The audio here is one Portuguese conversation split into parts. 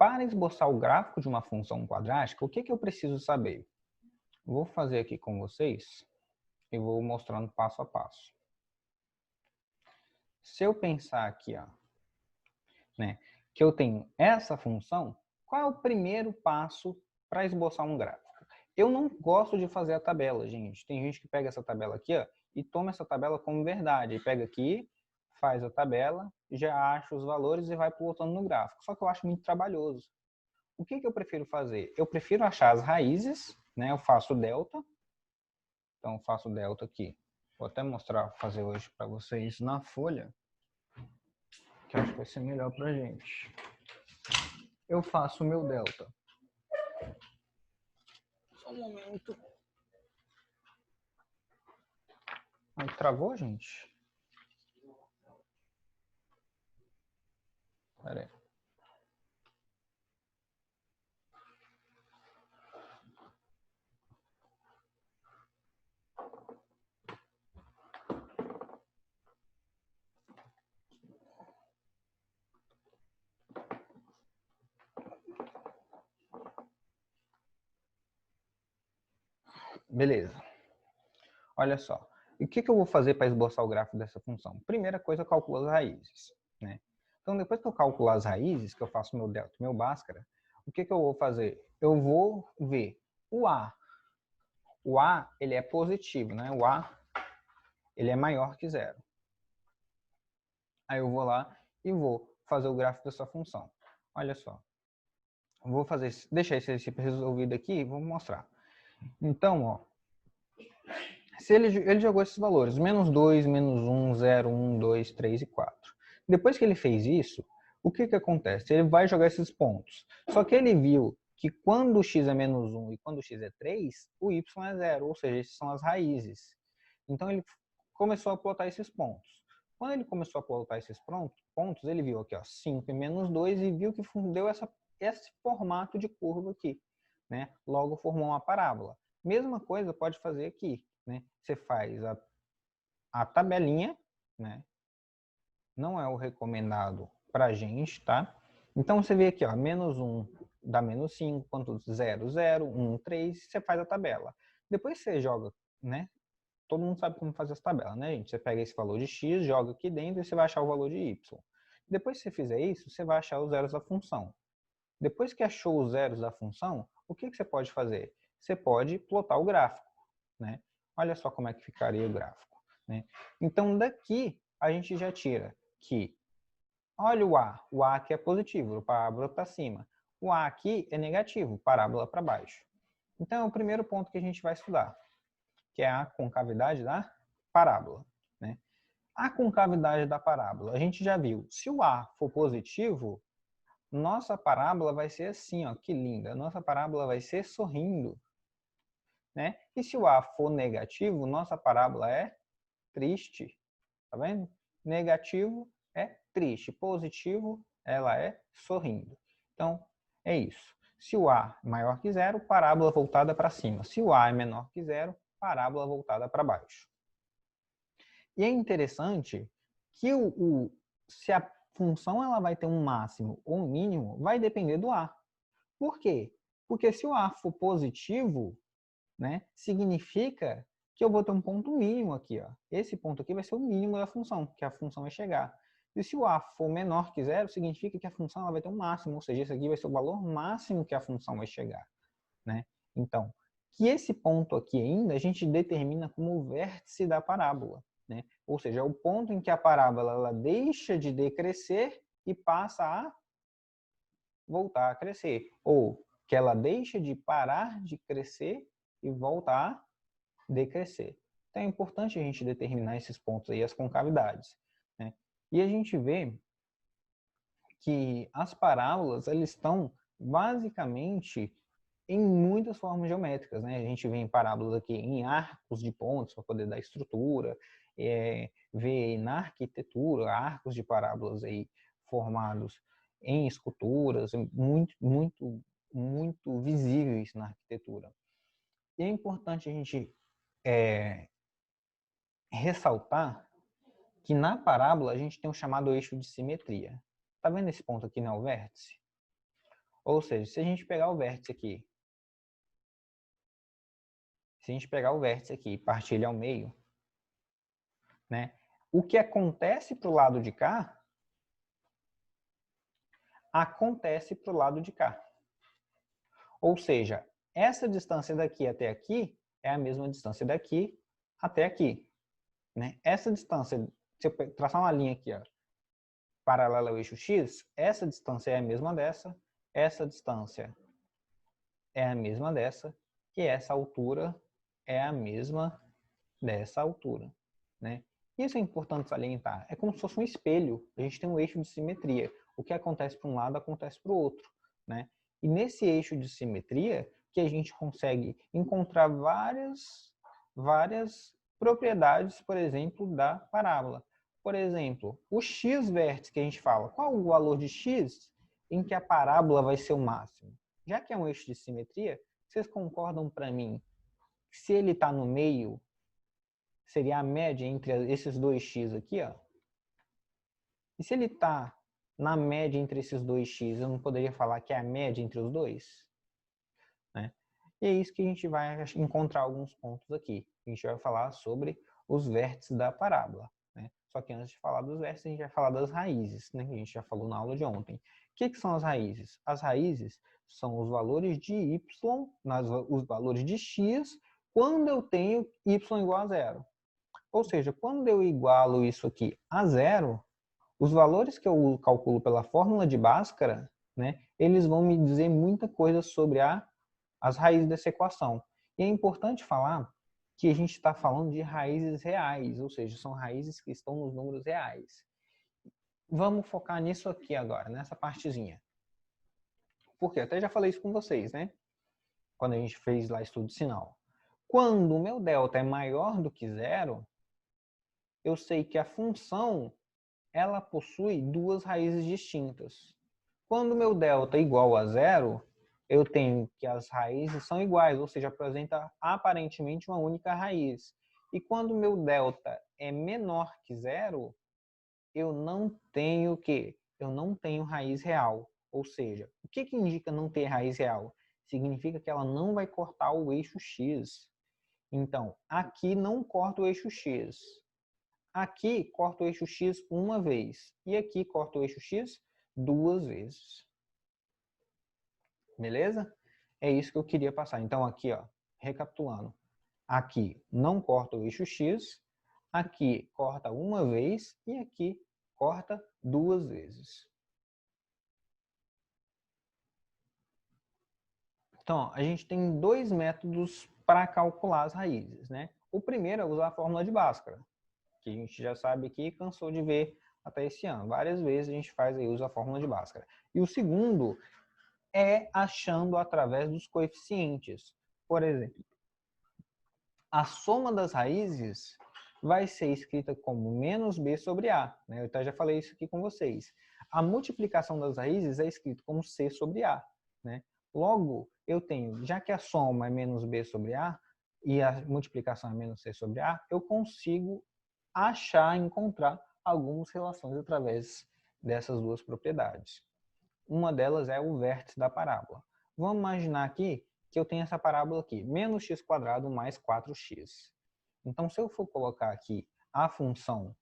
para esboçar o gráfico de uma função quadrática, o que eu preciso saber? Vou fazer aqui com vocês e vou mostrando passo a passo. Se eu pensar aqui, ó, né, que eu tenho essa função, qual é o primeiro passo para esboçar um gráfico? Eu não gosto de fazer a tabela, gente. Tem gente que pega essa tabela aqui, ó, e toma essa tabela como verdade. E pega aqui, faz a tabela, já acha os valores e vai botando no gráfico. Só que eu acho muito trabalhoso. O que eu prefiro fazer? Eu prefiro achar as raízes, né? Eu faço delta. Então, eu faço delta aqui. Vou até mostrar, fazer hoje para vocês na folha, que acho que vai ser melhor para a gente. Eu faço o meu delta. Só um momento. Aí, travou, gente? Pera aí. Beleza. Olha só. E o que eu vou fazer para esboçar o gráfico dessa função? Primeira coisa, eu calculo as raízes, né? Então, depois que eu calcular as raízes, que eu faço meu delta, meu Bhaskara, o que eu vou fazer? Eu vou ver o A. O A, ele é positivo, né? O A, ele é maior que zero. Aí eu vou lá e vou fazer o gráfico dessa função. Olha só. Vou fazer, deixar esse exercício resolvido aqui e vou mostrar. Então, ó, se ele jogou esses valores, menos 2, menos 1, 0, 1, 2, 3 e 4. Depois que ele fez isso, o que acontece? Ele vai jogar esses pontos. Só que ele viu que quando o x é menos 1 e quando o x é 3, o y é 0, ou seja, esses são as raízes. Então ele começou a plotar esses pontos. Quando ele começou a plotar esses pontos, ele viu aqui, ó, 5 e menos 2 e viu que deu esse formato de curva aqui, né? Logo formou uma parábola. Mesma coisa pode fazer aqui, né? Você faz a tabelinha, né? Não é o recomendado pra gente, tá? Então você vê aqui, ó, menos 1 dá menos 5, quanto 0, 0, 1, 3, você faz a tabela. Depois você joga, né? Todo mundo sabe como fazer essa tabela, né, gente? Você pega esse valor de x, joga aqui dentro e você vai achar o valor de y. Depois que você fizer isso, você vai achar os zeros da função. Depois que achou os zeros da função, o que você pode fazer? Você pode plotar o gráfico, né? Olha só como é que ficaria o gráfico, né? Então, daqui, a gente já tira que, olha o A aqui é positivo, o parábola para cima. O A aqui é negativo, parábola para baixo. Então, é o primeiro ponto que a gente vai estudar, que é a concavidade da parábola, né? A concavidade da parábola, a gente já viu, se o A for positivo, nossa parábola vai ser assim, ó, que linda. Nossa parábola vai ser sorrindo, né? E se o A for negativo, nossa parábola é triste. Tá vendo? Negativo é triste, positivo ela é sorrindo. Então, é isso. Se o A é maior que zero, parábola voltada para cima. Se o A é menor que zero, parábola voltada para baixo. E é interessante que se a função ela vai ter um máximo ou um mínimo, vai depender do A. Por quê? Porque se o A for positivo, né, significa que eu vou ter um ponto mínimo aqui. Ó. Esse ponto aqui vai ser o mínimo da função, que a função vai chegar. E se o A for menor que zero, significa que a função ela vai ter um máximo, ou seja, esse aqui vai ser o valor máximo que a função vai chegar. Né? Então, que esse ponto aqui ainda a gente determina como o vértice da parábola. Né? Ou seja, é o ponto em que a parábola ela deixa de decrescer e passa a voltar a crescer. Ou que ela deixa de parar de crescer e volta a decrescer. Então é importante a gente determinar esses pontos aí, as concavidades. Né? E a gente vê que as parábolas elas estão basicamente em muitas formas geométricas. Né? A gente vê em parábolas aqui em arcos de pontos para poder dar estrutura, vê na arquitetura arcos de parábolas aí formados em esculturas muito visíveis na arquitetura. E é importante a gente ressaltar que na parábola a gente tem o chamado eixo de simetria. Tá vendo esse ponto aqui, né, o vértice? Ou seja, se a gente pegar o vértice aqui, e partir ele ao meio, né? O que acontece para o lado de cá, acontece para o lado de cá. Ou seja, essa distância daqui até aqui é a mesma distância daqui até aqui, né? Essa distância, se eu traçar uma linha aqui, ó, paralela ao eixo X, essa distância é a mesma dessa, essa distância é a mesma dessa, e essa altura é a mesma dessa altura, né? Isso é importante salientar. É como se fosse um espelho. A gente tem um eixo de simetria. O que acontece para um lado acontece para o outro, né? E nesse eixo de simetria que a gente consegue encontrar várias propriedades, por exemplo, da parábola. Por exemplo, o x vértice que a gente fala, qual o valor de x em que a parábola vai ser o máximo? Já que é um eixo de simetria, vocês concordam para mim que se ele está no meio, seria a média entre esses dois x aqui, ó? E se ele está na média entre esses dois x, eu não poderia falar que é a média entre os dois? Né? E é isso que a gente vai encontrar alguns pontos aqui. A gente vai falar sobre os vértices da parábola, né? Só que antes de falar dos vértices, a gente vai falar das raízes, né? Que a gente já falou na aula de ontem. O que são as raízes? As raízes são os valores de y, os valores de x, quando eu tenho y igual a zero. Ou seja, quando eu igualo isso aqui a zero, os valores que eu calculo pela fórmula de Bhaskara, né, eles vão me dizer muita coisa sobre as raízes dessa equação. E é importante falar que a gente está falando de raízes reais, ou seja, são raízes que estão nos números reais. Vamos focar nisso aqui agora, nessa partezinha. Porque até já falei isso com vocês, né? Quando a gente fez lá estudo de sinal. Quando o meu delta é maior do que zero, eu sei que a função ela possui duas raízes distintas. Quando o meu delta é igual a zero, eu tenho que as raízes são iguais, ou seja, apresenta aparentemente uma única raiz. E quando o meu delta é menor que zero, eu não tenho o quê? Eu não tenho raiz real. Ou seja, o que indica não ter raiz real? Significa que ela não vai cortar o eixo X. Então, aqui não corta o eixo X. Aqui corta o eixo X uma vez. E aqui corta o eixo X duas vezes. Beleza? É isso que eu queria passar. Então, aqui, ó, recapitulando. Aqui não corta o eixo X. Aqui corta uma vez. E aqui corta duas vezes. Então, ó, a gente tem dois métodos para calcular as raízes, né? O primeiro é usar a fórmula de Bhaskara, que a gente já sabe aqui e cansou de ver até esse ano. Várias vezes a gente faz aí, usa a fórmula de Bhaskara. E o segundo é achando através dos coeficientes. Por exemplo, a soma das raízes vai ser escrita como menos b sobre a. Né? Eu até já falei isso aqui com vocês. A multiplicação das raízes é escrita como c sobre a. Né? Logo, eu tenho, já que a soma é menos b sobre a e a multiplicação é menos c sobre a, eu consigo achar, encontrar algumas relações através dessas duas propriedades. Uma delas é o vértice da parábola. Vamos imaginar aqui que eu tenho essa parábola aqui, menos x quadrado mais 4x. Então, se eu for colocar aqui a função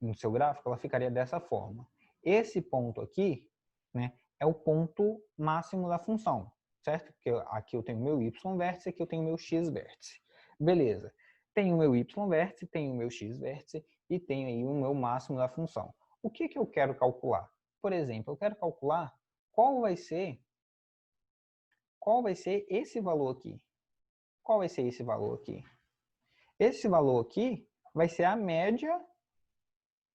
no seu gráfico, ela ficaria dessa forma. Esse ponto aqui, né, é o ponto máximo da função, certo? Porque aqui eu tenho meu y vértice, aqui eu tenho meu x vértice. Beleza. Tenho o meu y vértice, tenho o meu x vértice e tenho aí o meu máximo da função. O que eu quero calcular? Por exemplo, eu quero calcular qual vai ser esse valor aqui. Qual vai ser esse valor aqui? Esse valor aqui vai ser a média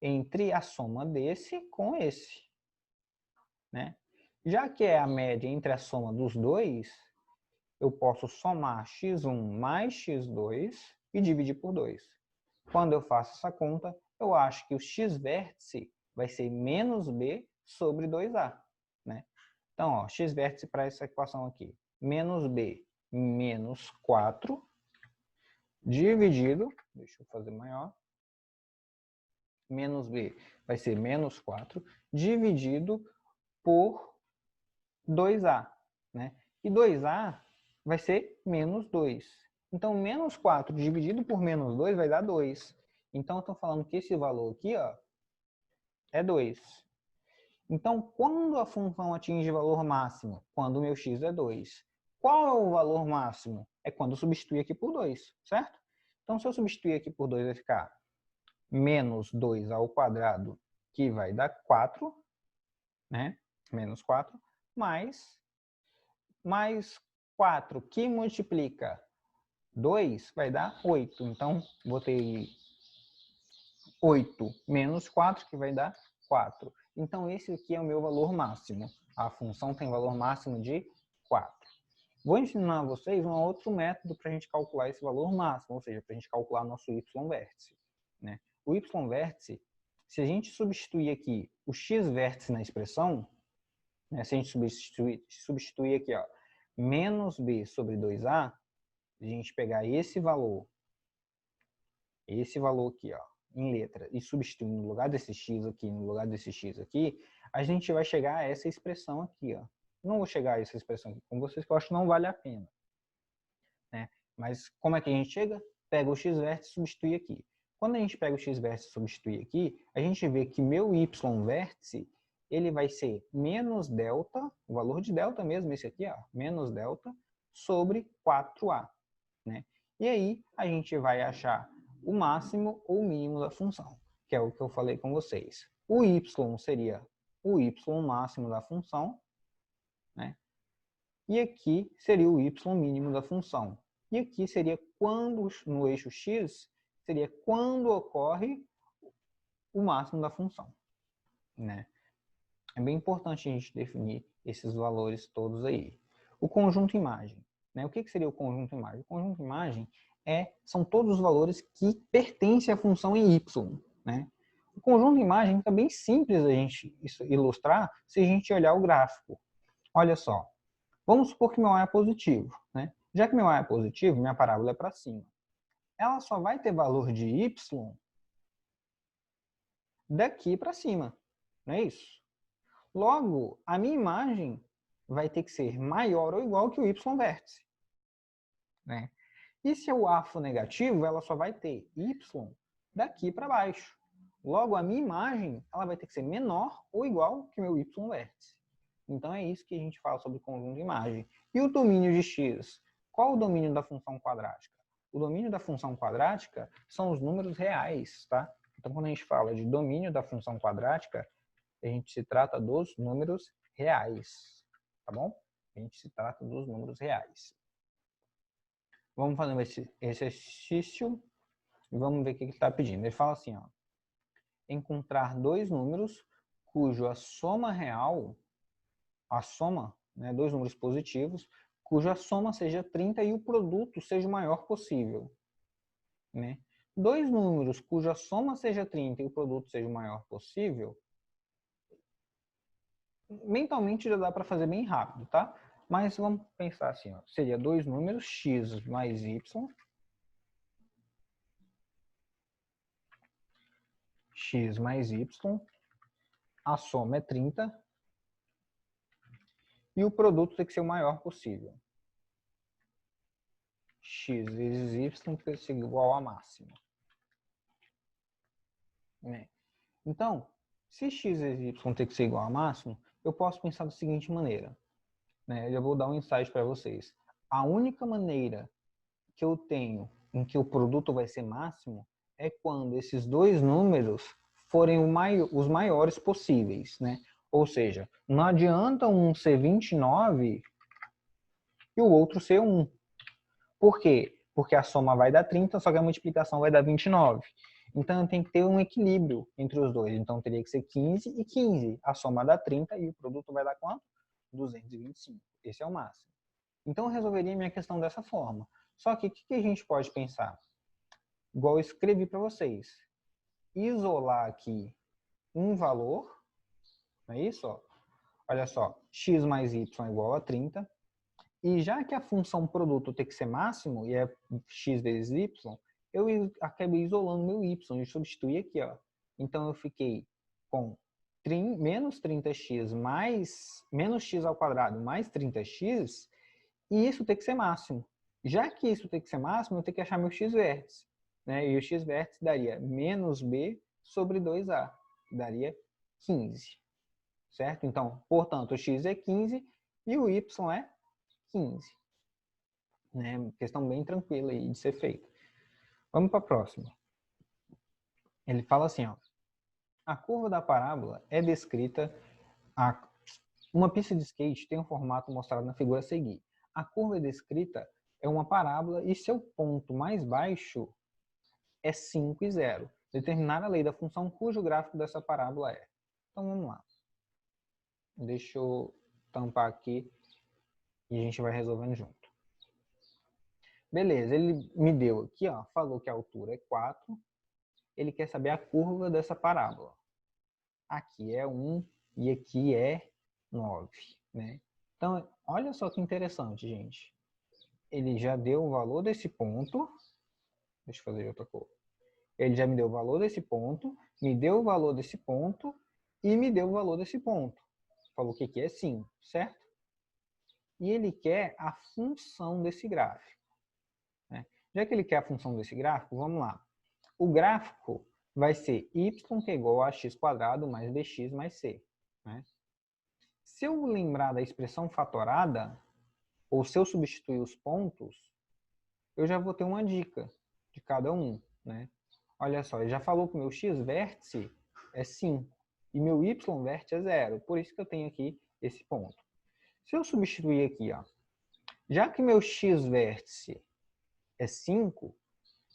entre a soma desse com esse. Né? Já que é a média entre a soma dos dois, eu posso somar x1 mais x2 e dividir por 2. Quando eu faço essa conta, eu acho que o x vértice vai ser menos b sobre 2a. Né? Então, ó, x vértice para essa equação aqui, menos b menos 4 dividido, deixa eu fazer maior, menos b vai ser menos 4 dividido por 2A, né? E 2A vai ser menos 2. Então, menos 4 dividido por menos 2 vai dar 2. Então, eu estou falando que esse valor aqui, ó, é 2. Então, quando a função atinge valor máximo? Quando o meu x é 2. Qual é o valor máximo? É quando eu substituir aqui por 2, certo? Então, se eu substituir aqui por 2, vai ficar menos 2 ao quadrado, que vai dar 4, né? Menos 4, mais 4, que multiplica 2, vai dar 8. Então, botei 8 menos 4, que vai dar 4. Então, esse aqui é o meu valor máximo. A função tem valor máximo de 4. Vou ensinar a vocês um outro método para a gente calcular esse valor máximo, ou seja, para a gente calcular nosso y-vértice, né? O y-vértice, se a gente substituir aqui o x-vértice na expressão, né, se a gente substituir aqui, ó, menos b sobre 2a, a gente pegar esse valor aqui, ó, em letra, e substituir no lugar desse x aqui, no lugar desse x aqui, a gente vai chegar a essa expressão aqui, ó. Não vou chegar a essa expressão aqui com vocês, que eu acho que não vale a pena, né? Mas como é que a gente chega? Pega o x-vértice e substitui aqui. Quando a gente pega o x-vértice e substitui aqui, a gente vê que meu y-vértice, ele vai ser menos delta, o valor de delta mesmo, esse aqui, ó, menos delta, sobre 4a, né? E aí, a gente vai achar o máximo ou o mínimo da função, que é o que eu falei com vocês. O y seria o y máximo da função, né? E aqui seria o y mínimo da função. E aqui seria quando, no eixo x, seria quando ocorre o máximo da função, né? É bem importante a gente definir esses valores todos aí. O conjunto imagem, né? O que seria o conjunto imagem? O conjunto imagem são todos os valores que pertencem à função em y, né? O conjunto imagem fica bem simples a gente ilustrar se a gente olhar o gráfico. Olha só, vamos supor que meu A é positivo, né? Já que meu A é positivo, minha parábola é para cima. Ela só vai ter valor de y daqui para cima, não é isso? Logo, a minha imagem vai ter que ser maior ou igual que o y-vértice, né? E se o A for negativo, ela só vai ter y daqui para baixo. Logo, a minha imagem ela vai ter que ser menor ou igual que o meu y-vértice. Então, é isso que a gente fala sobre conjunto de imagem. E o domínio de x? Qual o domínio da função quadrática? O domínio da função quadrática são os números reais, tá? Então, quando a gente fala de domínio da função quadrática, a gente se trata dos números reais, tá bom? A gente se trata dos números reais. Vamos fazer esse exercício e vamos ver o que ele está pedindo. Ele fala assim, ó, encontrar dois números cuja soma real, né, dois números positivos, cuja soma seja 30 e o produto seja o maior possível, né? Dois números cuja soma seja 30 e o produto seja o maior possível, mentalmente já dá para fazer bem rápido, tá? Mas vamos pensar assim, ó, seria dois números, x mais y, x mais y, a soma é 30 e o produto tem que ser o maior possível. X vezes y tem que ser igual a máximo, né? Então, se x vezes y tem que ser igual a máximo, eu posso pensar da seguinte maneira, né? Eu já vou dar um insight para vocês. A única maneira que eu tenho em que o produto vai ser máximo é quando esses dois números forem os maiores possíveis, né? Ou seja, não adianta um ser 29 e o outro ser 1. Por quê? Porque a soma vai dar 30, só que a multiplicação vai dar 29. Então, tem que ter um equilíbrio entre os dois. Então, teria que ser 15 e 15. A soma dá 30 e o produto vai dar quanto? 225. Esse é o máximo. Então, eu resolveria a minha questão dessa forma. Só que o que a gente pode pensar? Igual eu escrevi para vocês. Isolar aqui um valor, não é isso? Ó? Olha só, x mais y é igual a 30. E já que a função produto tem que ser máximo, e é x vezes y, eu acabei isolando meu y, e substituí aqui, ó. Então, eu fiquei com menos 30x mais menos x ao quadrado mais 30x, e isso tem que ser máximo. Já que isso tem que ser máximo, eu tenho que achar meu x vértice, né? E o x vértice daria menos b sobre 2a, daria 15, certo? Então, portanto, o x é 15 e o y é 15. Né? Questão bem tranquila aí de ser feita. Vamos para a próxima. Ele fala assim, ó, a curva da parábola é descrita uma pista de skate tem um formato mostrado na figura a seguir. A curva descrita é uma parábola e seu ponto mais baixo é 5 e 0. Determinar a lei da função cujo gráfico dessa parábola é. Então vamos lá. Deixa eu tampar aqui e a gente vai resolvendo junto. Beleza, ele me deu aqui, ó, falou que a altura é 4. Ele quer saber a curva dessa parábola. Aqui é 1 e aqui é 9, né? Então, olha só que interessante, gente. Ele já deu o valor desse ponto. Deixa eu fazer outra cor. Ele já me deu o valor desse ponto, me deu o valor desse ponto e me deu o valor desse ponto. Falou que aqui é 5, certo? E ele quer a função desse gráfico, né? Já que ele quer a função desse gráfico, vamos lá. O gráfico vai ser y, que é igual a x² mais bx mais c, né? Se eu lembrar da expressão fatorada, ou se eu substituir os pontos, eu já vou ter uma dica de cada um, né? Olha só, ele já falou que o meu x vértice é 5 e meu y vértice é 0. Por isso que eu tenho aqui esse ponto. Se eu substituir aqui, ó, já que meu x vértice é 5,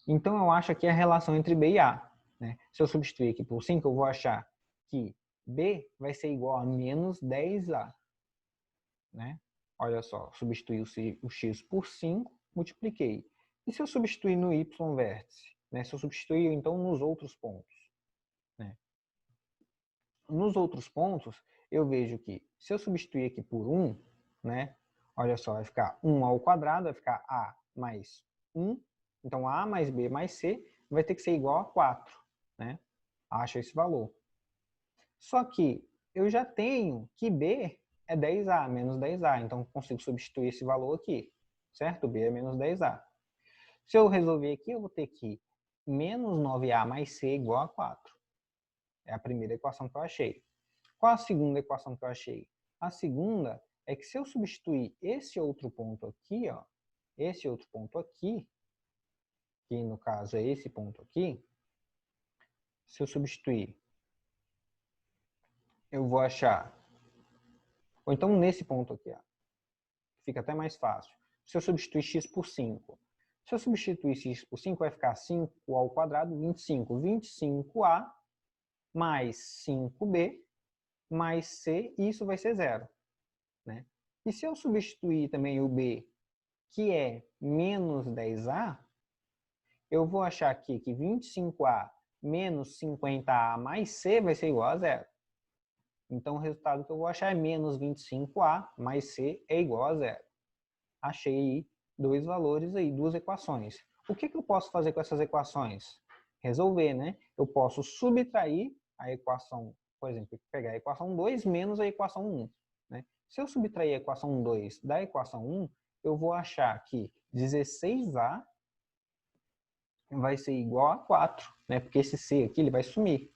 então eu acho aqui a relação entre B e A, né? Se eu substituir aqui por 5, eu vou achar que B vai ser igual a menos 10A, né? Olha só, substituí o x por 5, multipliquei. E se eu substituir no y vértice? Né? Se eu substituir, então, nos outros pontos? Né? Nos outros pontos, eu vejo que se eu substituir aqui por 1, né? Olha só, vai ficar 1 ao quadrado, vai ficar A mais 1. Então, A mais B mais C vai ter que ser igual a 4. Né? Acha esse valor. Só que eu já tenho que B é 10A, menos 10A. Então, eu consigo substituir esse valor aqui. Certo? B é menos 10A. Se eu resolver aqui, eu vou ter que menos 9A mais C igual a 4. É a primeira equação que eu achei. Qual a segunda equação que eu achei? A segunda é que se eu substituir esse outro ponto aqui, ó, esse outro ponto aqui, que no caso é esse ponto aqui, se eu substituir, eu vou achar, ou então nesse ponto aqui, ó, fica até mais fácil. Se eu substituir x por 5, se eu substituir x por 5, vai ficar 5 ao quadrado, 25. 25a mais 5b mais c, e isso vai ser 0. Né? E se eu substituir também o b, que é menos 10a, eu vou achar aqui que 25a menos 50a mais c vai ser igual a 0. Então, o resultado que eu vou achar é menos 25a mais c é igual a 0. Achei aí dois valores, aí, duas equações. O que eu posso fazer com essas equações? Resolver, né? Eu posso subtrair a equação, por exemplo, pegar a equação 2 menos a equação 1. Né? Se eu subtrair a equação 2 da equação 1, eu vou achar que 16a vai ser igual a 4, né? Porque esse c aqui ele vai sumir.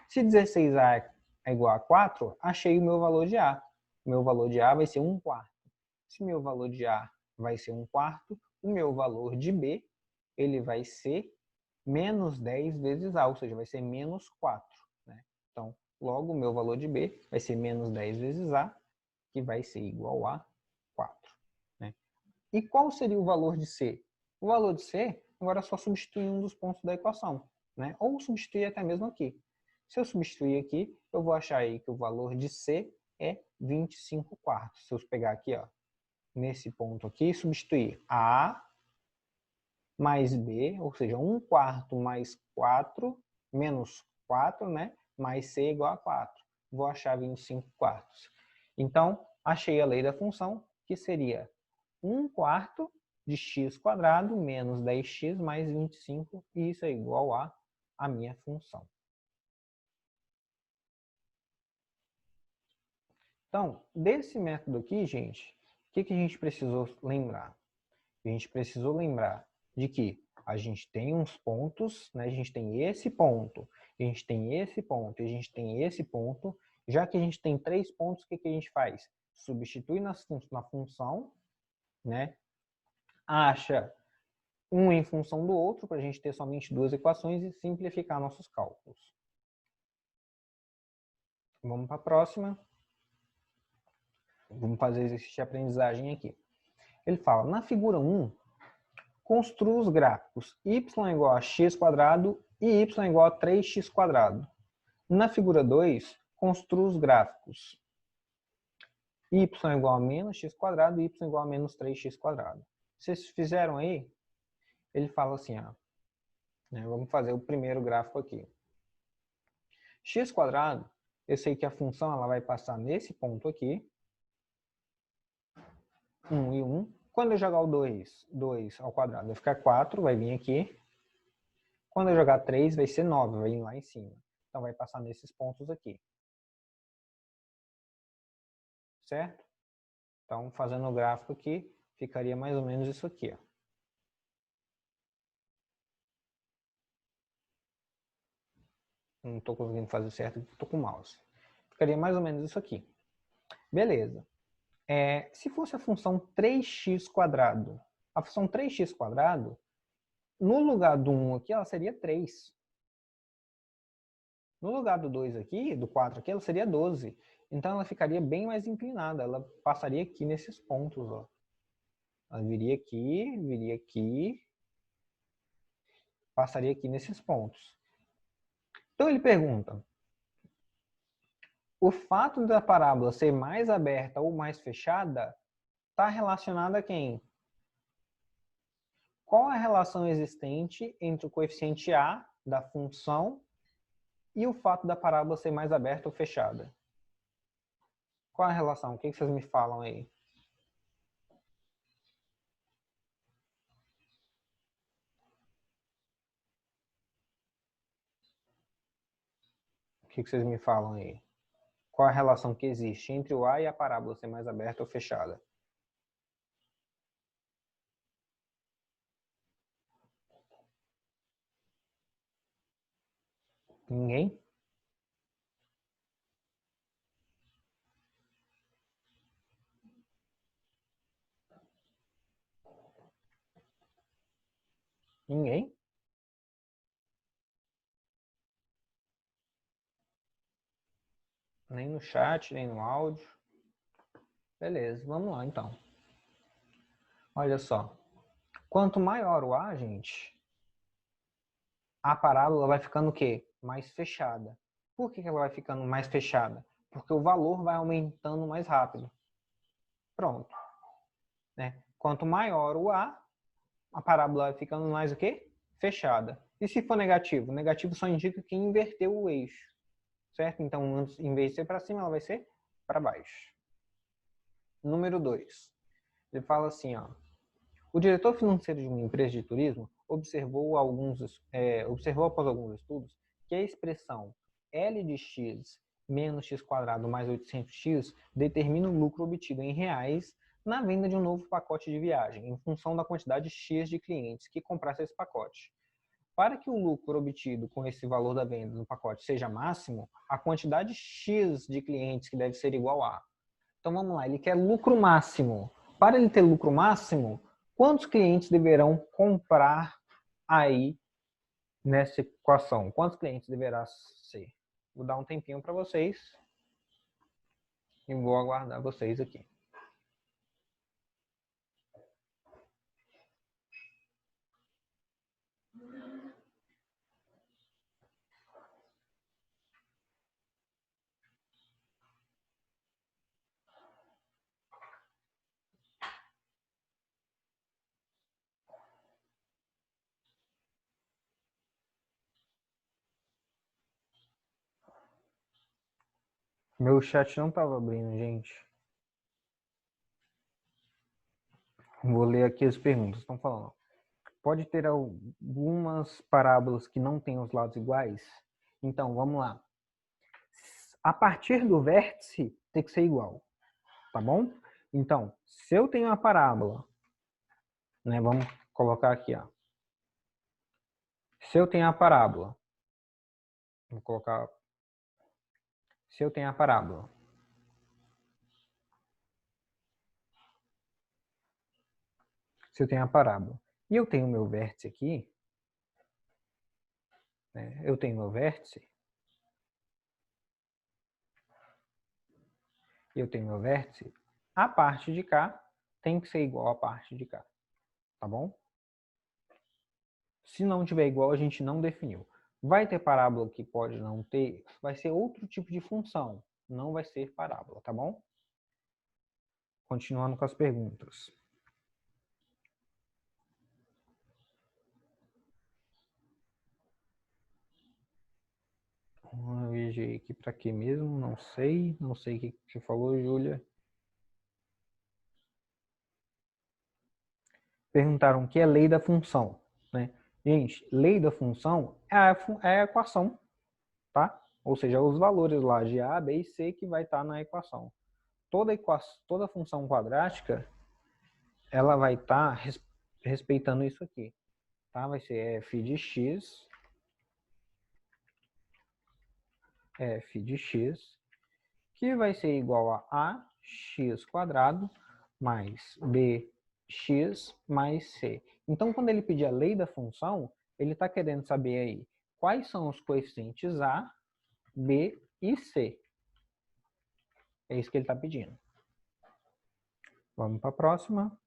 Se 16a é igual a 4, achei o meu valor de A. O meu valor de A vai ser 1/4. Se meu valor de A vai ser 1/4, o meu valor de B ele vai ser menos 10 vezes A, ou seja, vai ser menos 4. Né? Então, logo, o meu valor de B vai ser menos 10 vezes A, que vai ser igual a 4. Né? E qual seria o valor de C? O valor de C, agora é só substituir um dos pontos da equação. Né? Ou substituir até mesmo aqui. Se eu substituir aqui, eu vou achar aí que o valor de C é 25/4. Se eu pegar aqui, ó, nesse ponto aqui, substituir A mais B, ou seja, 1/4 mais 4, menos 4, né? Mais C igual a 4. Vou achar 25/4. Então, achei a lei da função, que seria 1/4 de x² menos 10x mais 25, e isso é igual a minha função. Então, desse método aqui, gente, o que a gente precisou lembrar? A gente precisou lembrar de que a gente tem uns pontos, né? A gente tem esse ponto, a gente tem esse ponto, a gente tem esse ponto. Já que a gente tem 3 pontos, o que a gente faz? Substitui na função, né? Acha um em função do outro, para a gente ter somente 2 equações e simplificar nossos cálculos. Vamos para a próxima. Vamos fazer exercício de aprendizagem aqui. Ele fala, na figura 1, construa os gráficos y igual a x² e y igual a 3x². Na figura 2, construa os gráficos y igual a menos x² e y igual a menos 3x². Vocês fizeram aí? Ele fala assim, ó, né, vamos fazer o primeiro gráfico aqui. x², eu sei que a função ela vai passar nesse ponto aqui, 1 e 1. Quando eu jogar o 2 ao quadrado vai ficar 4, vai vir aqui. Quando eu jogar 3 vai ser 9, vai vir lá em cima. Então vai passar nesses pontos aqui. Certo? Então fazendo o gráfico aqui, ficaria mais ou menos isso aqui, ó. Não estou conseguindo fazer certo, estou com o mouse. Ficaria mais ou menos isso aqui. Beleza. Se fosse a função 3x², a função 3x², no lugar do 1 aqui, ela seria 3. No lugar do 2 aqui, do 4 aqui, ela seria 12. Então ela ficaria bem mais inclinada. Ela passaria aqui nesses pontos, ó. Ela viria aqui, passaria aqui nesses pontos. Então ele pergunta, o fato da parábola ser mais aberta ou mais fechada está relacionado a quem? Qual a relação existente entre o coeficiente A da função e o fato da parábola ser mais aberta ou fechada? Qual a relação? O que vocês me falam aí? O que vocês me falam aí? Qual a relação que existe entre o A e a parábola ser mais aberta ou fechada? Ninguém? Ninguém? Nem no chat, nem no áudio. Beleza, vamos lá então. Olha só. Quanto maior o A, gente, a parábola vai ficando o quê? Mais fechada. Por que ela vai ficando mais fechada? Porque o valor vai aumentando mais rápido. Pronto. Né? Quanto maior o a parábola vai ficando mais o quê? Fechada. E se for negativo? Negativo só indica que inverteu o eixo. Certo? Então, em vez de ser para cima, ela vai ser para baixo. Número 2. Ele fala assim, ó. O diretor financeiro de uma empresa de turismo observou após alguns estudos que a expressão L de x menos x² mais 800x determina o lucro obtido em reais na venda de um novo pacote de viagem, em função da quantidade x de clientes que comprassem esse pacote. Para que o lucro obtido com esse valor da venda no pacote seja máximo, a quantidade x de clientes que deve ser igual a. Então vamos lá, ele quer lucro máximo. Para ele ter lucro máximo, quantos clientes deverão comprar aí nessa equação? Quantos clientes deverá ser? Vou dar um tempinho para vocês e vou aguardar vocês aqui. Meu chat não estava abrindo, gente. Vou ler aqui as perguntas. Estão falando. Pode ter algumas parábolas que não têm os lados iguais? Então, vamos lá. A partir do vértice, tem que ser igual. tá bom? Então, se eu tenho a parábola, né, vamos colocar aqui, ó. Se eu tenho a parábola, vou colocar, se eu tenho a parábola, e eu tenho o meu vértice aqui, né, eu tenho meu vértice, a parte de cá tem que ser igual à parte de cá, tá bom? Se não tiver igual, a gente não definiu. Vai ter parábola que pode não ter, vai ser outro tipo de função, não vai ser parábola, tá bom? Continuando com as perguntas. Eu viajei aqui para quê mesmo? Não sei o que você falou, Júlia. Perguntaram o que é lei da função, né? Gente, lei da função é a equação, tá? Ou seja, os valores lá de A, B e C que vai estar na equação. Toda função quadrática, ela vai estar respeitando isso aqui, tá? Vai ser f de x, que vai ser igual a ax quadrado mais bx mais c. Então, quando ele pedir a lei da função, ele está querendo saber aí quais são os coeficientes a, b e c. É isso que ele está pedindo. Vamos para a próxima.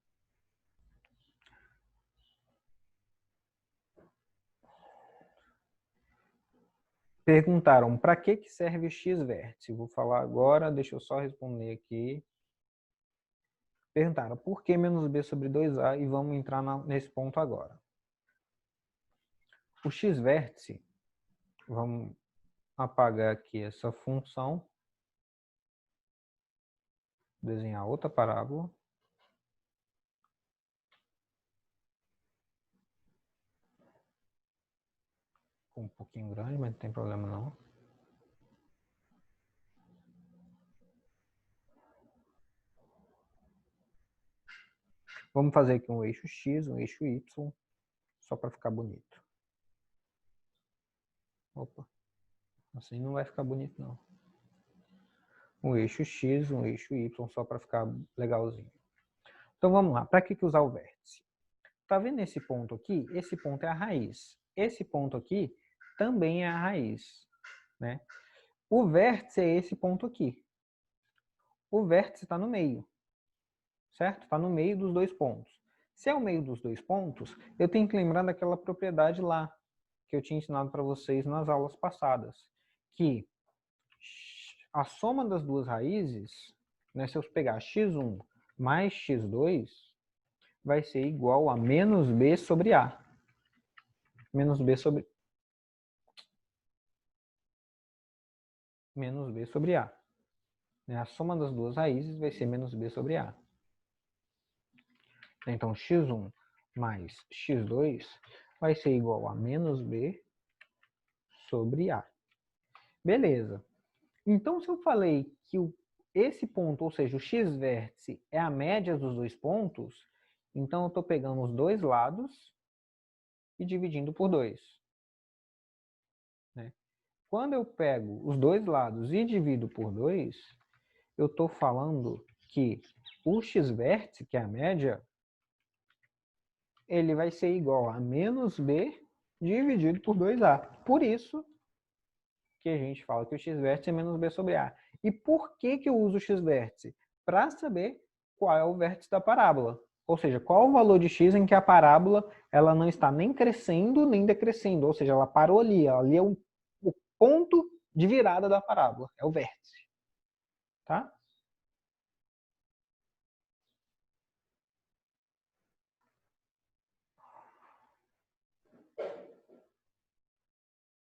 Perguntaram para que serve o x-vértice. Vou falar agora, deixa eu só responder aqui. Perguntaram por que menos b sobre 2a e vamos entrar nesse ponto agora. O x-vértice, vamos apagar aqui essa função, desenhar outra parábola. Ficou um pouquinho grande, mas não tem problema não. Vamos fazer aqui um eixo x, um eixo y, só para ficar bonito. Opa, assim não vai ficar bonito não. Um eixo x, um eixo y, só para ficar legalzinho. Então vamos lá, para que usar o vértice? Tá vendo esse ponto aqui? Esse ponto é a raiz. Esse ponto aqui também é a raiz, né? O vértice é esse ponto aqui. O vértice está no meio, certo? Está no meio dos dois pontos. Se é o meio dos dois pontos, eu tenho que lembrar daquela propriedade lá, que eu tinha ensinado para vocês nas aulas passadas, que a soma das duas raízes, né, se eu pegar x1 mais x2, vai ser igual a menos b sobre a. Menos b sobre a. A soma das duas raízes vai ser menos b sobre a. Então, x1 mais x2 vai ser igual a menos b sobre a. Beleza. Então, se eu falei que esse ponto, ou seja, o x-vértice, é a média dos dois pontos, então eu estou pegando os dois lados e dividindo por 2. Né? Quando eu pego os dois lados e divido por 2, eu estou falando que o x-vértice, que é a média, ele vai ser igual a menos b dividido por 2a. Por isso que a gente fala que o x-vértice é menos b sobre a. E por que eu uso o x-vértice? Para saber qual é o vértice da parábola. Ou seja, qual o valor de x em que a parábola ela não está nem crescendo nem decrescendo. Ou seja, ela parou ali. Ali é o ponto de virada da parábola. É o vértice. Tá?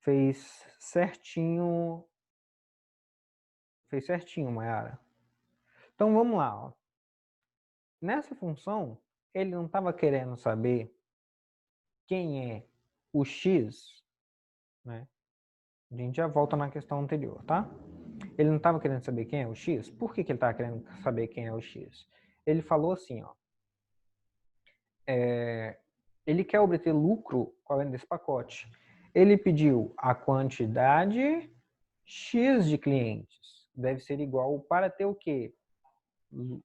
Fez certinho, Mayara. Então vamos lá. Ó. Nessa função, ele não estava querendo saber quem é o x, né? A gente já volta na questão anterior, tá? Ele não estava querendo saber quem é o X? Por que ele estava querendo saber quem é o X? Ele falou assim, ó, ele quer obter lucro com a venda desse pacote. Ele pediu a quantidade X de clientes. Deve ser igual para ter o quê?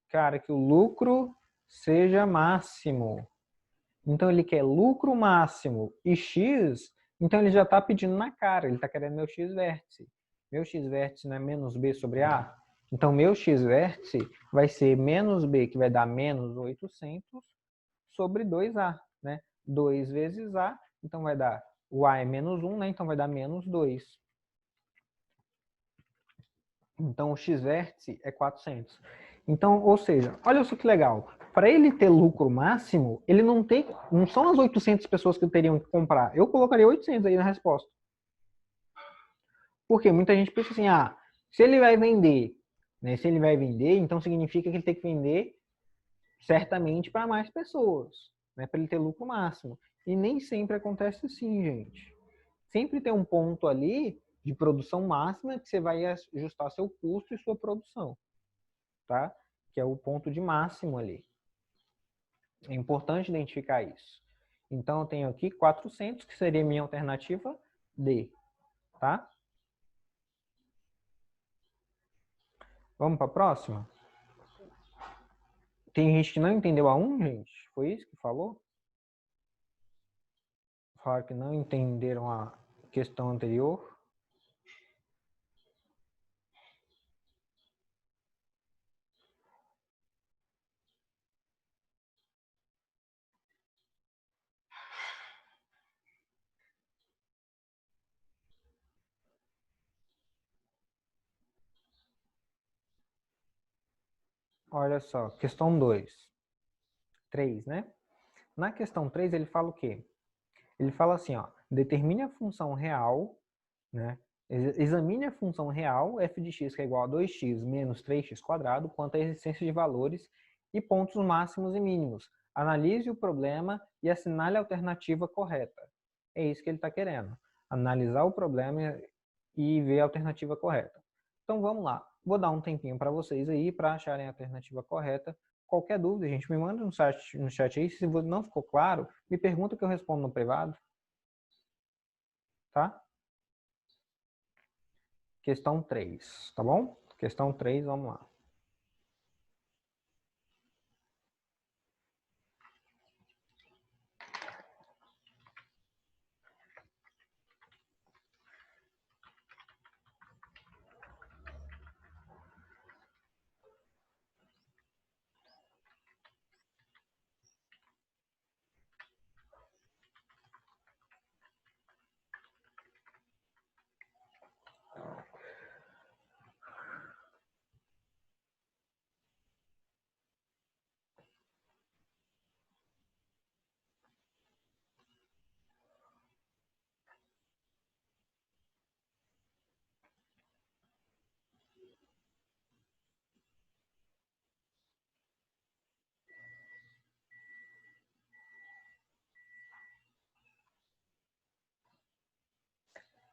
Cara, que o lucro seja máximo. Então ele quer lucro máximo e X, então ele já está pedindo na cara, ele está querendo meu X vértice. Meu X vértice não é menos B sobre A? Então meu X vértice vai ser menos B, que vai dar menos 800 sobre 2A, né? 2 vezes A, então vai dar, o A é menos 1, né? Então vai dar menos 2. Então, o x-vértice é 400. Então, ou seja, olha só que legal. Para ele ter lucro máximo, ele não são as 800 pessoas que teriam que comprar. Eu colocaria 800 aí na resposta. Porque muita gente pensa assim, se ele vai vender, né, se ele vai vender, então significa que ele tem que vender certamente para mais pessoas, né, para ele ter lucro máximo. E nem sempre acontece assim, gente. Sempre tem um ponto ali de produção máxima que você vai ajustar seu custo e sua produção, tá? Que é o ponto de máximo ali. É importante identificar isso. Então, eu tenho aqui 400, que seria minha alternativa D, tá? Vamos para a próxima? Tem gente que não entendeu a 1, gente? Foi isso que falou? Falaram que não entenderam a questão anterior. Olha só, questão 2. 3, né? Na questão 3, ele fala o quê? Ele fala assim, ó, determine a função real, né? Examine a função real f de x que é igual a 2x menos 3x quadrado quanto à existência de valores e pontos máximos e mínimos. Analise o problema e assinale a alternativa correta. É isso que ele está querendo. Analisar o problema e ver a alternativa correta. Então vamos lá. Vou dar um tempinho para vocês aí para acharem a alternativa correta. Qualquer dúvida, gente, me manda no chat aí. Se não ficou claro, me pergunta que eu respondo no privado. Tá? Questão 3, tá bom? Questão 3, vamos lá.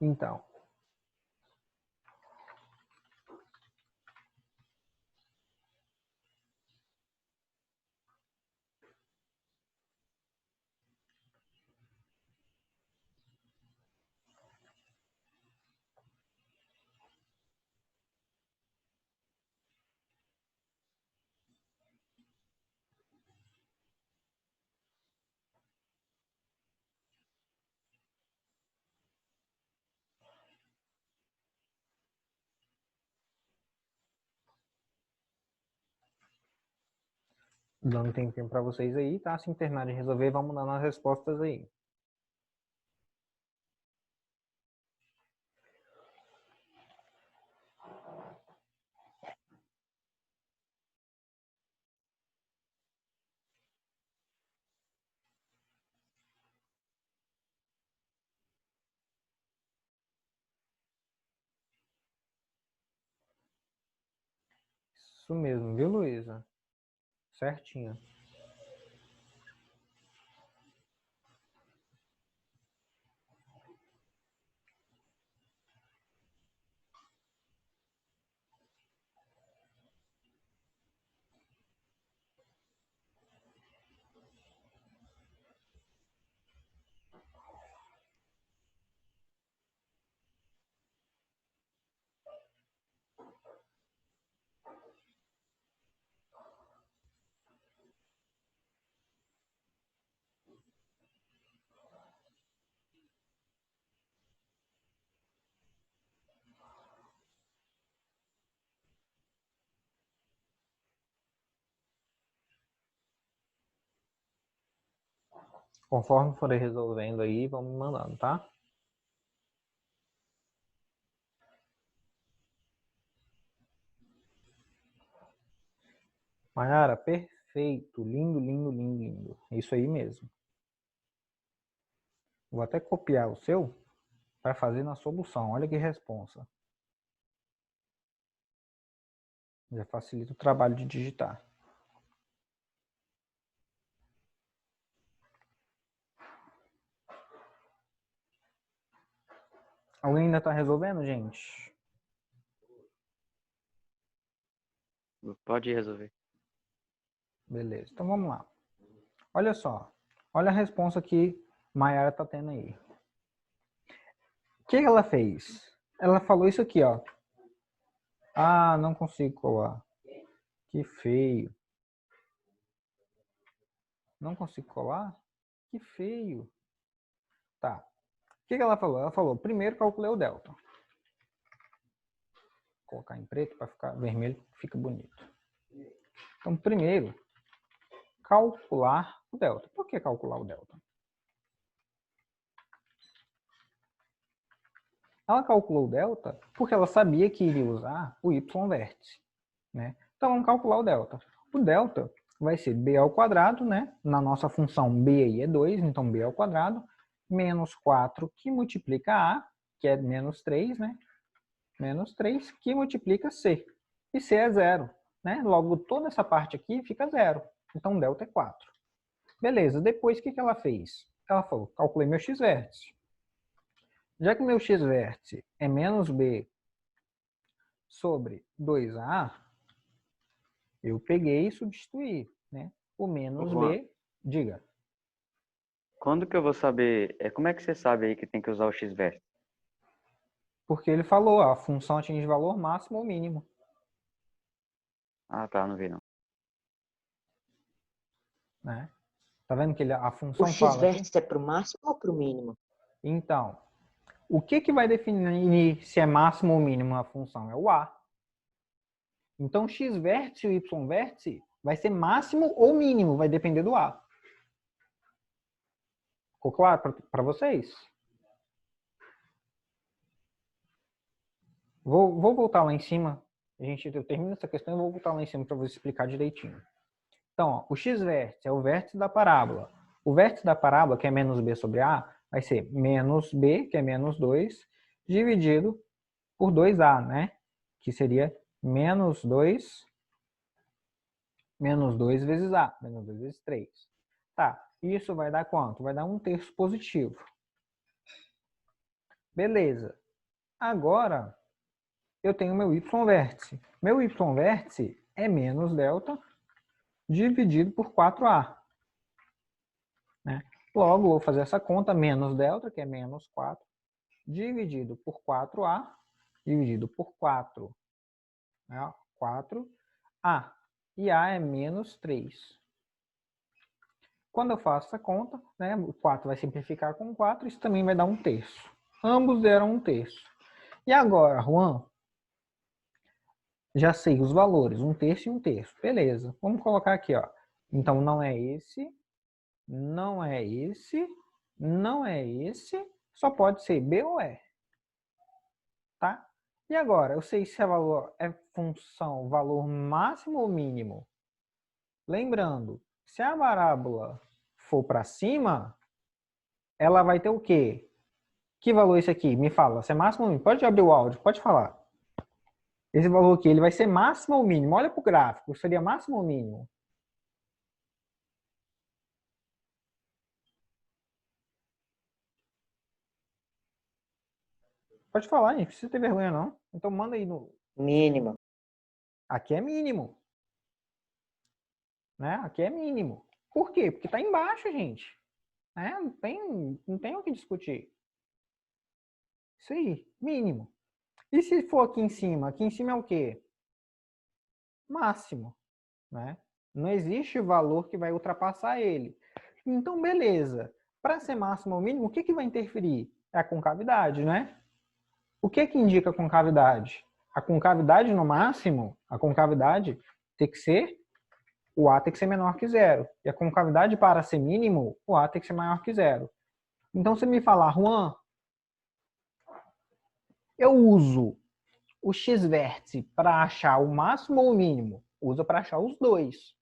Então, dando um tempinho para vocês aí, tá? Se terminarem de resolver, vamos dar as respostas aí. Isso mesmo, viu, Luísa? Certinho. Conforme forem resolvendo aí, vamos me mandando, tá? Mayara, perfeito. Lindo, lindo, lindo, lindo. Isso aí mesmo. Vou até copiar o seu para fazer na solução. Olha que responsa. Já facilita o trabalho de digitar. Alguém ainda está resolvendo, gente? Pode resolver. Beleza, então vamos lá. Olha só. Olha a resposta que Mayara está tendo aí. O que ela fez? Ela falou isso aqui, ó. Ah, não consigo colar. Que feio. Não consigo colar? Que feio. Tá. O que ela falou? Ela falou, primeiro calculei o delta. Vou colocar em preto para ficar vermelho, fica bonito. Então, primeiro, calcular o delta. Por que calcular o delta? Ela calculou o delta porque ela sabia que iria usar o y vértice, né? Então, vamos calcular o delta. O delta vai ser b ao quadrado, né? Na nossa função b aí é 2, então b ao quadrado, menos 4 que multiplica a, que é menos 3, né? Menos 3 que multiplica c. E c é 0, né? Logo, toda essa parte aqui fica 0. Então, delta é 4. Beleza, depois o que ela fez? Ela falou, calculei meu x-vértice. Já que meu x-vértice é menos b sobre 2a, eu peguei e substituí, né? O menos Juan, b, diga. quando que eu vou saber? Como é que você sabe aí que tem que usar o x-vértice? Porque ele falou, a função atinge valor máximo ou mínimo. Ah, tá, não vi não. Né? Tá vendo que a O função fala aqui? x-vértice é para o máximo ou para o mínimo? Então, o que vai definir se é máximo ou mínimo a função? É o a. Então, x-vértice e y-vértice vai ser máximo ou mínimo, vai depender do a. Ficou claro para vocês? Vou voltar lá em cima. Eu termino essa questão e vou voltar lá em cima para você explicar direitinho. Então, ó, o x-vértice é o vértice da parábola. O vértice da parábola, que é menos b sobre a, vai ser menos b, que é menos 2, dividido por 2a, né? Que seria menos 2 vezes a, menos 2 vezes 3. Tá, isso vai dar quanto? Vai dar 1/3 positivo. Beleza. Agora, eu tenho meu y-vértice. Meu y-vértice é menos delta dividido por 4a. Né? Logo, vou fazer essa conta, menos delta, que é menos 4, dividido por 4a, dividido por 4. Né? 4a. E a é menos 3. Quando eu faço essa conta, né, o 4 vai simplificar com 4, isso também vai dar 1/3. Ambos deram 1/3. E agora, Juan? Já sei os valores, 1/3 e 1/3. Beleza. Vamos colocar aqui, ó. Então, não é esse, não é esse, não é esse, só pode ser B ou E. Tá? E agora, eu sei se é função valor máximo ou mínimo. Lembrando, se a parábola for para cima, ela vai ter o quê? Que valor é esse aqui? Me fala, se é máximo ou mínimo? Pode abrir o áudio, pode falar. Esse valor aqui, ele vai ser máximo ou mínimo? Olha para o gráfico, seria máximo ou mínimo? Pode falar, gente, não precisa ter vergonha não. Então manda aí no... Mínimo. Aqui é mínimo. Né? Aqui é mínimo. Por quê? Porque está embaixo, gente. Né? Não tem o que discutir. Isso aí, mínimo. E se for aqui em cima? Aqui em cima é o quê? Máximo. Né? Não existe valor que vai ultrapassar ele. Então, beleza. Para ser máximo ou mínimo, o que vai interferir? É a concavidade, né? O que indica a concavidade? A concavidade no máximo, a concavidade tem que ser o A tem que ser menor que zero. E a concavidade para ser mínimo, o A tem que ser maior que zero. Então, se me falar, Juan, eu uso o x-vértice para achar o máximo ou o mínimo, usa para achar os dois.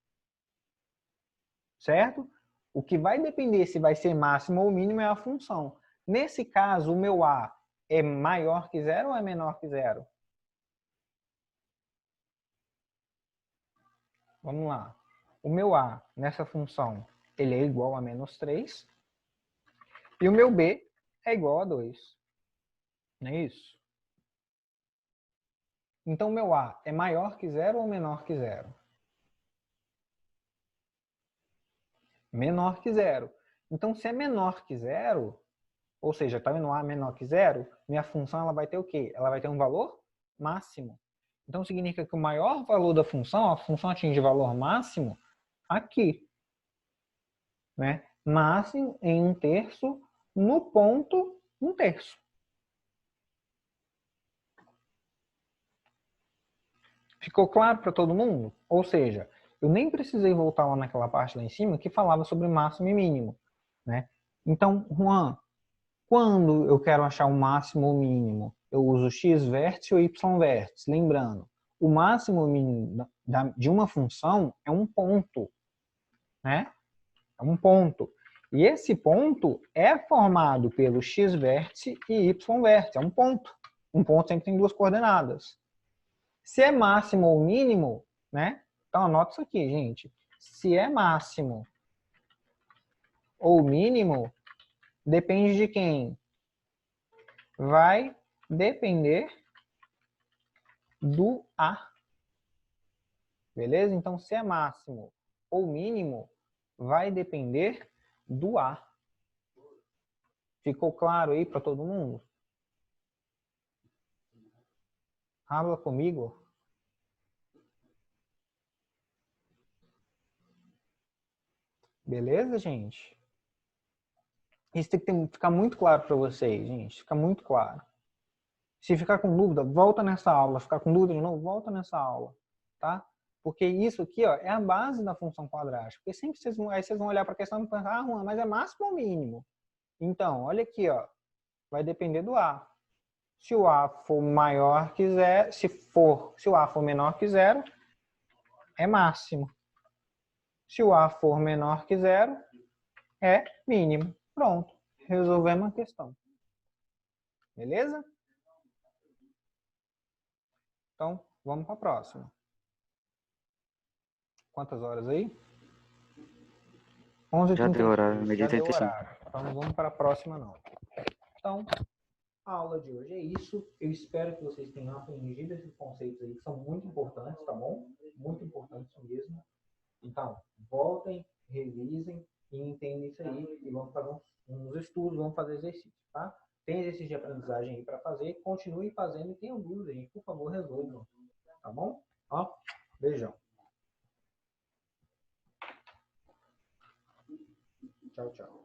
Certo? O que vai depender se vai ser máximo ou mínimo é a função. Nesse caso, o meu A é maior que zero ou é menor que zero? Vamos lá. O meu A nessa função, ele é igual a menos 3. E o meu B é igual a 2. Não é isso? Então, o meu A é maior que zero ou menor que zero? Menor que zero. Então, se é menor que zero, ou seja, está vendo A menor que zero, minha função ela vai ter o quê? Ela vai ter um valor máximo. Então, significa que o maior valor da função, a função atinge valor máximo aqui. Né? Máximo em 1/3 no ponto 1/3. Ficou claro para todo mundo? Ou seja, eu nem precisei voltar lá naquela parte lá em cima que falava sobre máximo e mínimo. Né? Então, Juan, quando eu quero achar o máximo ou mínimo, eu uso x-vértice ou y-vértice. Lembrando, o máximo ou mínimo de uma função é um ponto. Né? É um ponto. E esse ponto é formado pelo x-vértice e y-vértice. É um ponto. Um ponto sempre tem duas coordenadas. Se é máximo ou mínimo, né? Então anota isso aqui, gente. Se é máximo ou mínimo, depende de quem? Vai depender do A. Beleza? Então, se é máximo ou mínimo, vai depender do A. Ficou claro aí para todo mundo? Habla comigo. Beleza, gente? Isso tem que ficar muito claro para vocês, gente. Fica muito claro. Se ficar com dúvida, volta nessa aula. Ficar com dúvida de novo, volta nessa aula. Tá? Porque isso aqui ó, é a base da função quadrática. Porque sempre vocês vão olhar para a questão e pensar, ah, Juan, mas é máximo ou mínimo? Então, olha aqui, ó, vai depender do A. Se o A for maior que zero, se o A for menor que zero, é máximo. Se o A for menor que zero, é mínimo. Pronto. Resolvemos a questão. Beleza? Então, vamos para a próxima. Quantas horas aí? 11h36. Já deu horário, Já deu 35. horário. Então, não vamos para a próxima, não. Então, a aula de hoje é isso. Eu espero que vocês tenham aprendido esses conceitos aí, que são muito importantes, tá bom? Muito importantes mesmo. Então, voltem, revisem e entendem isso aí. E vamos fazer uns estudos, vamos fazer exercício, tá? Tem exercício de aprendizagem aí para fazer. Continue fazendo e tenham dúvida, gente. Por favor, resolvam. Tá bom? Ó, beijão. Tchau, tchau.